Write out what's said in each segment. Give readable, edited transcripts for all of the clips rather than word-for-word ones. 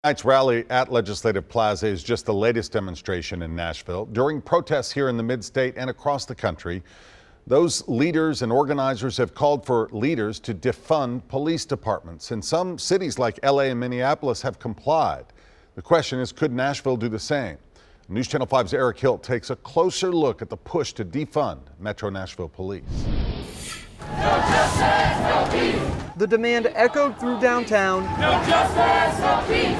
Tonight's rally at Legislative Plaza is just the latest demonstration in Nashville. During protests here in the mid-state and across the country, those leaders and organizers have called for leaders to defund police departments. And some cities like LA and Minneapolis have complied. The question is, could Nashville do the same? News Channel 5's Eric Hilt takes a closer look at the push to defund Metro Nashville Police. No justice, no peace. The demand echoed through downtown. No justice, no peace.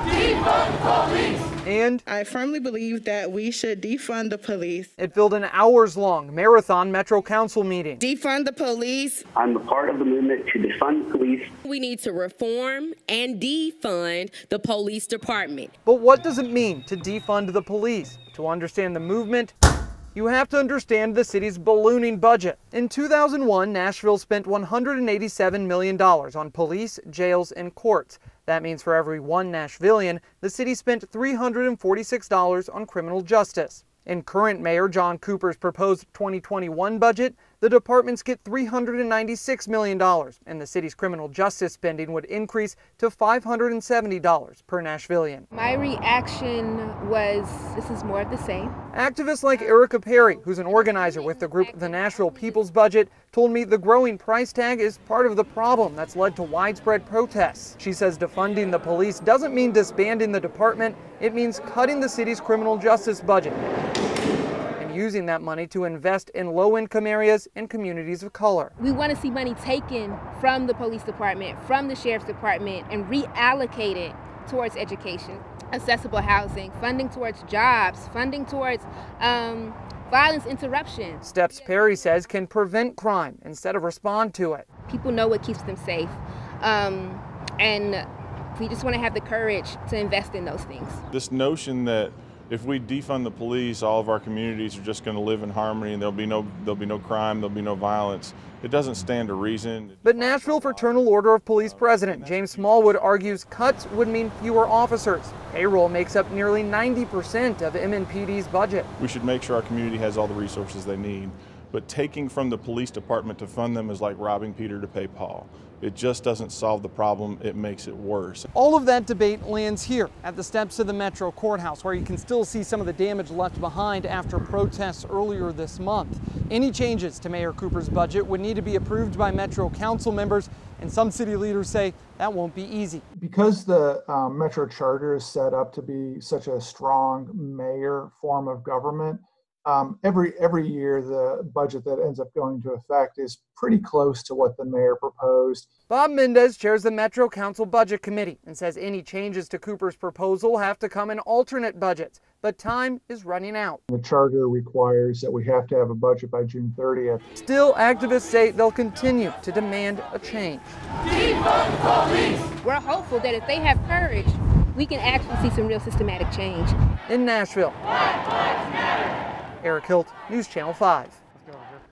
Defund police. And I firmly believe that we should defund the police. It filled an hours-long marathon Metro Council meeting. Defund the police. I'm a part of the movement to defund police. We need to reform and defund the police department. But what does it mean to defund the police? To understand the movement, you have to understand the city's ballooning budget. In 2001, Nashville spent $187 million on police, jails, and courts. That means for every one Nashvillian, the city spent $346 on criminal justice. In current Mayor John Cooper's proposed 2021 budget, the departments get $396 million, and the city's criminal justice spending would increase to $570 per Nashvillian. My reaction was, this is more of the same. Activists like Erica Perry, who's an organizer with the group The Nashville People's Budget, told me the growing price tag is part of the problem that's led to widespread protests. She says defunding the police doesn't mean disbanding the department, it means cutting the city's criminal justice budget and using that money to invest in low-income areas and communities of color. We want to see money taken from the police department, from the sheriff's department, and reallocated towards education, accessible housing, funding towards jobs, funding towards violence interruption. Steps Perry says can prevent crime instead of respond to it. People know what keeps them safe, and we just want to have the courage to invest in those things. This notion that if we defund the police, all of our communities are just going to live in harmony and there'll be no crime, there'll be no violence. It doesn't stand to reason. But Nashville Fraternal Order of Police President James Smallwood argues cuts would mean fewer officers. Payroll makes up nearly 90% of MNPD's budget. We should make sure our community has all the resources they need. But taking from the police department to fund them is like robbing Peter to pay Paul. It just doesn't solve the problem, it makes it worse. All of that debate lands here at the steps of the Metro Courthouse, where you can still see some of the damage left behind after protests earlier this month. Any changes to Mayor Cooper's budget would need to be approved by Metro Council members, and some city leaders say that won't be easy. Because the Metro Charter is set up to be such a strong mayor form of government, every year the budget that ends up going into effect is pretty close to what the mayor proposed. Bob Mendez chairs the Metro Council Budget Committee and says any changes to Cooper's proposal have to come in alternate budgets, but time is running out. The charter requires that we have to have a budget by June 30th. Still, activists say they'll continue to demand a change. Defund police. We're hopeful that if they have courage, we can actually see some real systematic change. In Nashville, Eric Hilt, News Channel 5.